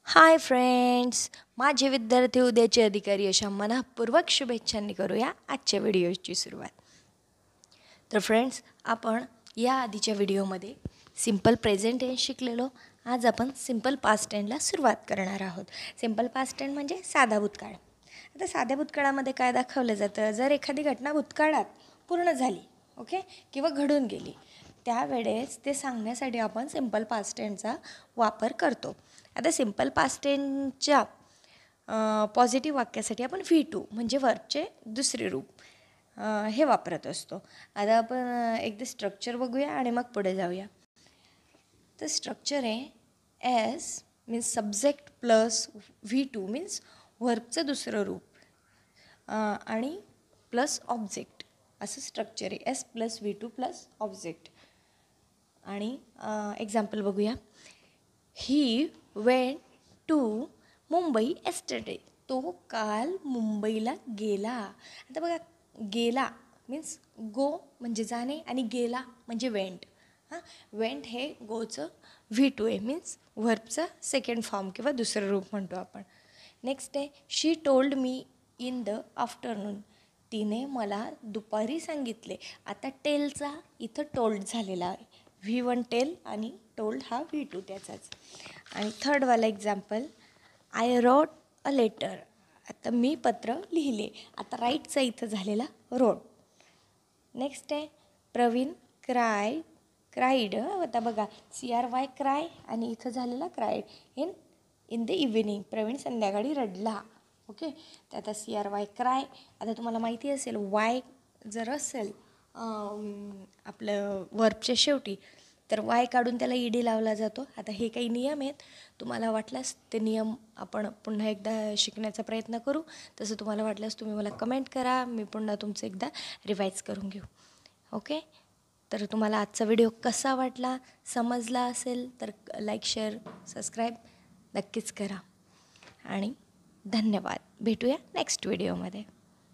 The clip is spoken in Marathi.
हाय फ्रेंड्स, माझे विद्यार्थी उद्याचे अधिकारी अशा मनःपूर्वक शुभेच्छांनी करूया आजच्या व्हिडिओची सुरुवात. तर फ्रेंड्स, आपण या आधीच्या व्हिडिओमध्ये सिंपल प्रेझेंट टेन्स शिकलेलो. आज आपण सिंपल पास्ट टेन्सला सुरुवात करणार आहोत. सिंपल पास्ट टेन्स म्हणजे साधा भूतकाळ. आता साध्या भूतकाळामध्ये काय दाखवलं जातं, जर एखादी घटना भूतकाळात पूर्ण झाली ओके किंवा घडून गेली त्यावेळेस ते सांगण्यासाठी आपण सिंपल पास्ट टेन्सचा वापर करतो. आता सिंपल पास्ट टेन्सच्या पॉझिटिव्ह वाक्यासाठी आपण V2 म्हणजे वर्बचे दुसरे रूप हे वापरत असतो. आता आपण एकदा स्ट्रक्चर बघूया आणि मग पुढे जाऊया. तर स्ट्रक्चर आहे S means subject plus V2 means वर्बचं दुसरं रूप आणि प्लस ऑब्जेक्ट असं स्ट्रक्चर आहे. S plus V2 plus object. आणि एक्झाम्पल बघूया. He went to Mumbai yesterday. तो काल मुंबईला गेला. आता बघा, गेला मीन्स गो म्हणजे जाणे आणि गेला म्हणजे वेंट. वेंट हे गोचं V2 आहे मीन्स व्हर्बचा सेकंड फॉर्म किंवा दुसरं रूप म्हणतो आपण. नेक्स्ट आहे she told me in the afternoon. तिने मला दुपारी सांगितले. आता टेलचा इथं टोल्ड झालेला आहे. V1 टेल आणि टोल्ड हा V2 त्याचाच. आणि थर्डवाला example I wrote a letter. आता मी पत्र लिहिले. आता राईटचा इथं झालेला रोट. नेक्स्ट आहे प्रवीण क्राईड. आता बघा CRY क्राय आणि इथं झालेला cried in the evening. Praveen संध्याकाळी रडला. ओके, तर आता CRY क्राय. आता तुम्हाला माहिती असेल वाय जर असेल आपलं वर्बच्या शेवटी तर वाय काढून त्याला ED लावला जातो. आता हे काही नियम आहेत. तुम्हाला वाटल्यास ते नियम आपण पुन्हा एकदा शिकण्याचा प्रयत्न करू. तसं तुम्हाला वाटल्यास तुम्ही मला कमेंट करा. मी पुन्हा तुमचं एकदा रिवाईज करून घेऊ. ओके, तर तुम्हाला आजचा व्हिडिओ कसा वाटला, समजला असेल तर लाईक शेअर सबस्क्राईब नक्कीच करा. आणि धन्यवाद. भेटूया नेक्स्ट व्हिडिओमध्ये.